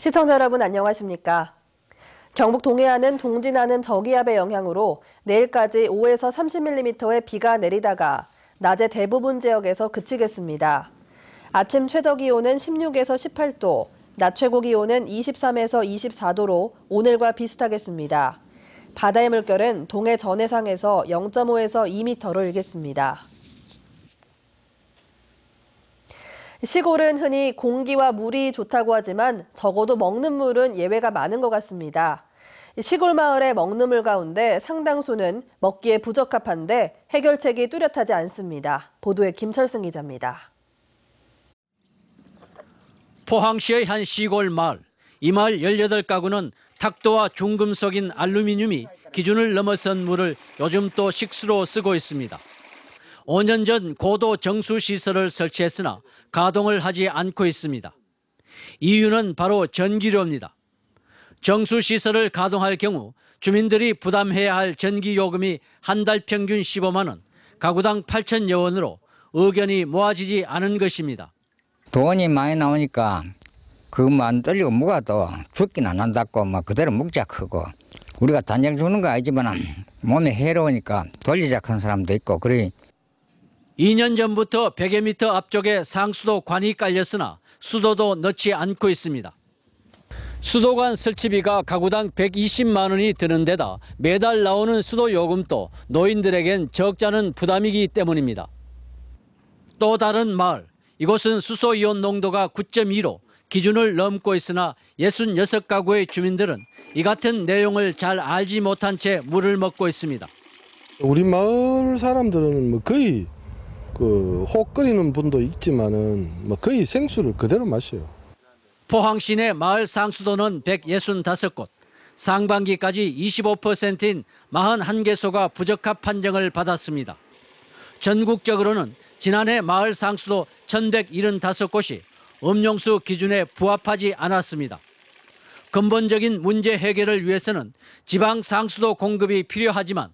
시청자 여러분 안녕하십니까? 경북 동해안은 동진하는 저기압의 영향으로 내일까지 5에서 30mm의 비가 내리다가 낮에 대부분 지역에서 그치겠습니다. 아침 최저기온은 16에서 18도, 낮 최고기온은 23에서 24도로 오늘과 비슷하겠습니다. 바다의 물결은 동해 전해상에서 0.5에서 2m로 일겠습니다. 시골은 흔히 공기와 물이 좋다고 하지만 적어도 먹는 물은 예외가 많은 것 같습니다. 시골 마을의 먹는 물 가운데 상당수는 먹기에 부적합한데 해결책이 뚜렷하지 않습니다. 보도에 김철승 기자입니다. 포항시의 한 시골 마을. 이 마을 18가구는 탁도와 중금속인 알루미늄이 기준을 넘어선 물을 요즘 또 식수로 쓰고 있습니다. 5년 전 고도 정수시설을 설치했으나 가동을 하지 않고 있습니다. 이유는 바로 전기료입니다. 정수시설을 가동할 경우 주민들이 부담해야 할 전기요금이 한 달 평균 15만 원, 가구당 8천여 원으로 의견이 모아지지 않은 것입니다. 돈이 많이 나오니까 그거 안 떨리고 뭐가 또 죽긴 안 한다고 막 그대로 먹자 크고 우리가 단정 죽는 거 아니지만 몸에 해로우니까 돌리자 큰 사람도 있고 그래. 2년 전부터 100여 미터 앞쪽에 상수도 관이 깔렸으나 수도도 넣지 않고 있습니다. 수도관 설치비가 가구당 120만 원이 드는 데다 매달 나오는 수도 요금도 노인들에겐 적잖은 부담이기 때문입니다. 또 다른 마을, 이곳은 수소이온 농도가 9.2로 기준을 넘고 있으나 66가구의 주민들은 이 같은 내용을 잘 알지 못한 채 물을 먹고 있습니다. 우리 마을 사람들은 거의 혹 끓이는 분도 있지만은 거의 생수를 그대로 마셔요. 포항시 내 마을 상수도는 165곳, 상반기까지 25%인 41개소가 부적합 판정을 받았습니다. 전국적으로는 지난해 마을 상수도 1175곳이 음용수 기준에 부합하지 않았습니다. 근본적인 문제 해결을 위해서는 지방 상수도 공급이 필요하지만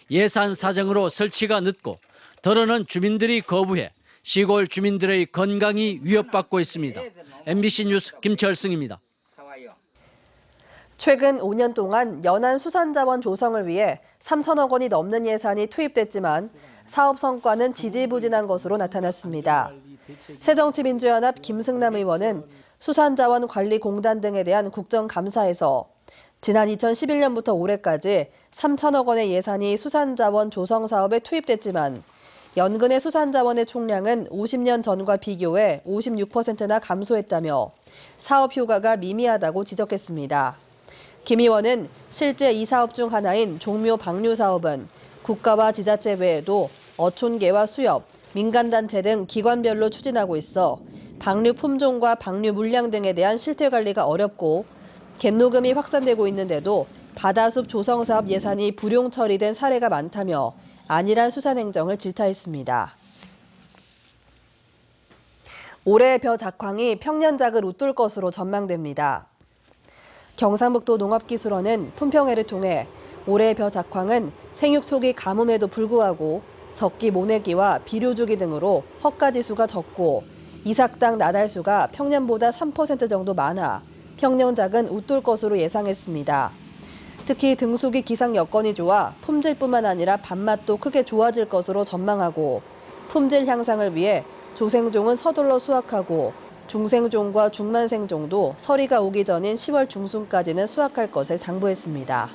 예산 사정으로 설치가 늦고 더러는 주민들이 거부해 시골 주민들의 건강이 위협받고 있습니다. MBC 뉴스 김철승입니다. 최근 5년 동안 연안 수산자원 조성을 위해 3천억 원이 넘는 예산이 투입됐지만 사업 성과는 지지부진한 것으로 나타났습니다. 새정치민주연합 김승남 의원은 수산자원관리공단 등에 대한 국정감사에서 지난 2011년부터 올해까지 3천억 원의 예산이 수산자원 조성 사업에 투입됐지만 연근의 수산자원의 총량은 50년 전과 비교해 56%나 감소했다며 사업 효과가 미미하다고 지적했습니다. 김 의원은 실제 이 사업 중 하나인 종묘 방류 사업은 국가와 지자체 외에도 어촌계와 수협, 민간단체 등 기관별로 추진하고 있어 방류 품종과 방류 물량 등에 대한 실태 관리가 어렵고 갯노금이 확산되고 있는데도 바다숲 조성 사업 예산이 불용 처리된 사례가 많다며 안일한 수산행정을 질타했습니다. 올해 벼 작황이 평년작을 웃돌 것으로 전망됩니다. 경상북도 농업기술원은 품평회를 통해 올해 벼 작황은 생육 초기 가뭄에도 불구하고 적기 모내기와 비료 주기 등으로 허가지수가 적고 이삭당 나달수가 평년보다 3% 정도 많아 평년작은 웃돌 것으로 예상했습니다. 특히 등수기 기상 여건이 좋아 품질뿐만 아니라 밥맛도 크게 좋아질 것으로 전망하고 품질 향상을 위해 조생종은 서둘러 수확하고 중생종과 중만생종도 서리가 오기 전인 10월 중순까지는 수확할 것을 당부했습니다.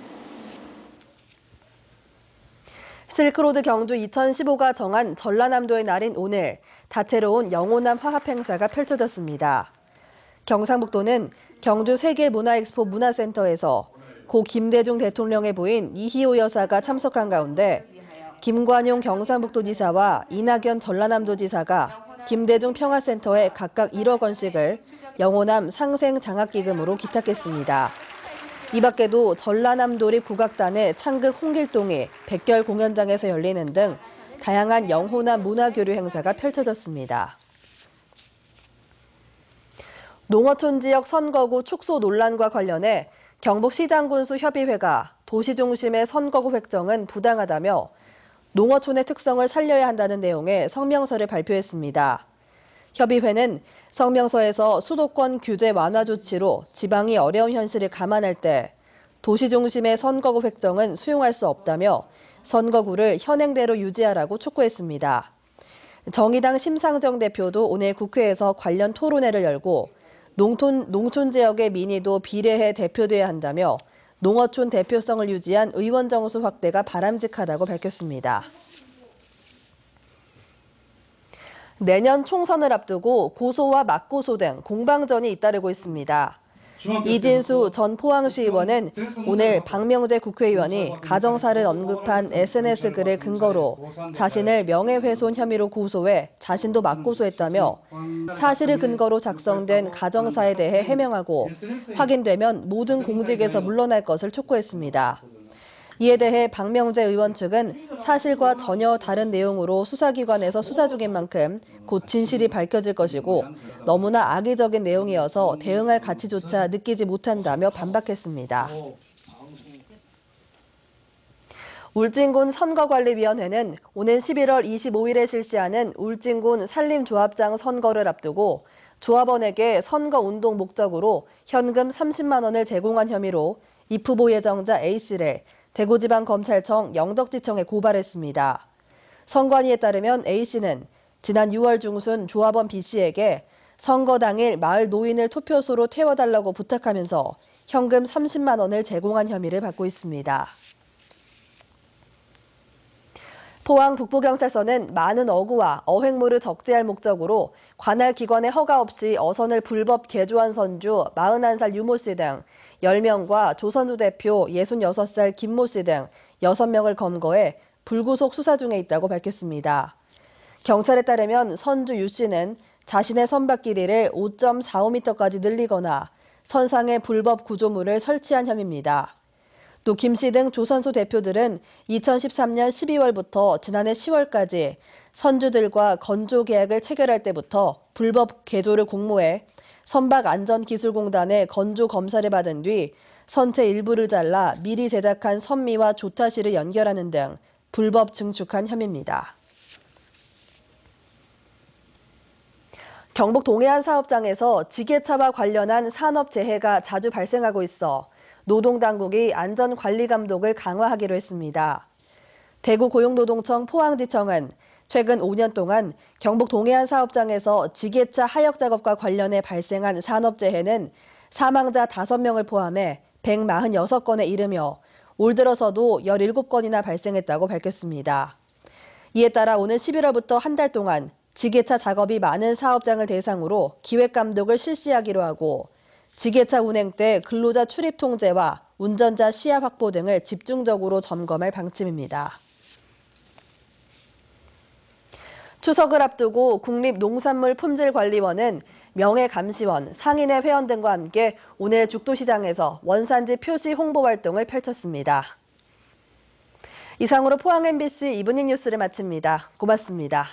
실크로드 경주 2015가 정한 전라남도의 날인 오늘 다채로운 영호남 화합 행사가 펼쳐졌습니다. 경상북도는 경주 세계문화엑스포 문화센터에서 고 김대중 대통령의 부인 이희호 여사가 참석한 가운데 김관용 경상북도지사와 이낙연 전라남도지사가 김대중 평화센터에 각각 1억 원씩을 영호남 상생장학기금으로 기탁했습니다. 이 밖에도 전라남도립 국악단의 창극 홍길동이 백결 공연장에서 열리는 등 다양한 영호남 문화교류 행사가 펼쳐졌습니다. 농어촌 지역 선거구 축소 논란과 관련해 경북시장군수협의회가 도시 중심의 선거구 획정은 부당하다며 농어촌의 특성을 살려야 한다는 내용의 성명서를 발표했습니다. 협의회는 성명서에서 수도권 규제 완화 조치로 지방이 어려운 현실을 감안할 때 도시 중심의 선거구 획정은 수용할 수 없다며 선거구를 현행대로 유지하라고 촉구했습니다. 정의당 심상정 대표도 오늘 국회에서 관련 토론회를 열고 농촌 지역의 민의도 비례해 대표돼야 한다며 농어촌 대표성을 유지한 의원 정수 확대가 바람직하다고 밝혔습니다. 내년 총선을 앞두고 고소와 맞고소 등 공방전이 잇따르고 있습니다. 이진수 전 포항시 의원은 오늘 박명재 국회의원이 가정사를 언급한 SNS 글을 근거로 자신을 명예훼손 혐의로 고소해 자신도 맞고소했다며 사실을 근거로 작성된 가정사에 대해 해명하고 확인되면 모든 공직에서 물러날 것을 촉구했습니다. 이에 대해 박명재 의원 측은 사실과 전혀 다른 내용으로 수사기관에서 수사 중인 만큼 곧 진실이 밝혀질 것이고 너무나 악의적인 내용이어서 대응할 가치조차 느끼지 못한다며 반박했습니다. 울진군 선거관리위원회는 오는 11월 25일에 실시하는 울진군 산림조합장 선거를 앞두고 조합원에게 선거운동 목적으로 현금 30만 원을 제공한 혐의로 입후보 예정자 A씨를 대구지방검찰청 영덕지청에 고발했습니다. 선관위에 따르면 A씨는 지난 6월 중순 조합원 B씨에게 선거 당일 마을 노인을 투표소로 태워달라고 부탁하면서 현금 30만 원을 제공한 혐의를 받고 있습니다. 포항 북부경찰서는 많은 어구와 어획물을 적재할 목적으로 관할 기관의 허가 없이 어선을 불법 개조한 선주 41살 유모 씨 등 10명과 조선소 대표 66살 김모 씨 등 6명을 검거해 불구속 수사 중에 있다고 밝혔습니다. 경찰에 따르면 선주 유 씨는 자신의 선박 길이를 5.45m까지 늘리거나 선상에 불법 구조물을 설치한 혐의입니다. 또 김 씨 등 조선소 대표들은 2013년 12월부터 지난해 10월까지 선주들과 건조 계약을 체결할 때부터 불법 개조를 공모해 선박안전기술공단의 건조 검사를 받은 뒤 선체 일부를 잘라 미리 제작한 선미와 조타시를 연결하는 등 불법 증축한 혐의입니다. 경북 동해안 사업장에서 지게차와 관련한 산업재해가 자주 발생하고 있어 노동당국이 안전관리감독을 강화하기로 했습니다. 대구 고용노동청 포항지청은 최근 5년 동안 경북 동해안 사업장에서 지게차 하역 작업과 관련해 발생한 산업재해는 사망자 5명을 포함해 146건에 이르며 올 들어서도 17건이나 발생했다고 밝혔습니다. 이에 따라 오는 11월부터 한 달 동안 지게차 작업이 많은 사업장을 대상으로 기획감독을 실시하기로 하고 지게차 운행 때 근로자 출입 통제와 운전자 시야 확보 등을 집중적으로 점검할 방침입니다. 추석을 앞두고 국립농산물품질관리원은 명예감시원, 상인회 회원 등과 함께 오늘 죽도시장에서 원산지 표시 홍보 활동을 펼쳤습니다. 이상으로 포항 MBC 이브닝 뉴스를 마칩니다. 고맙습니다.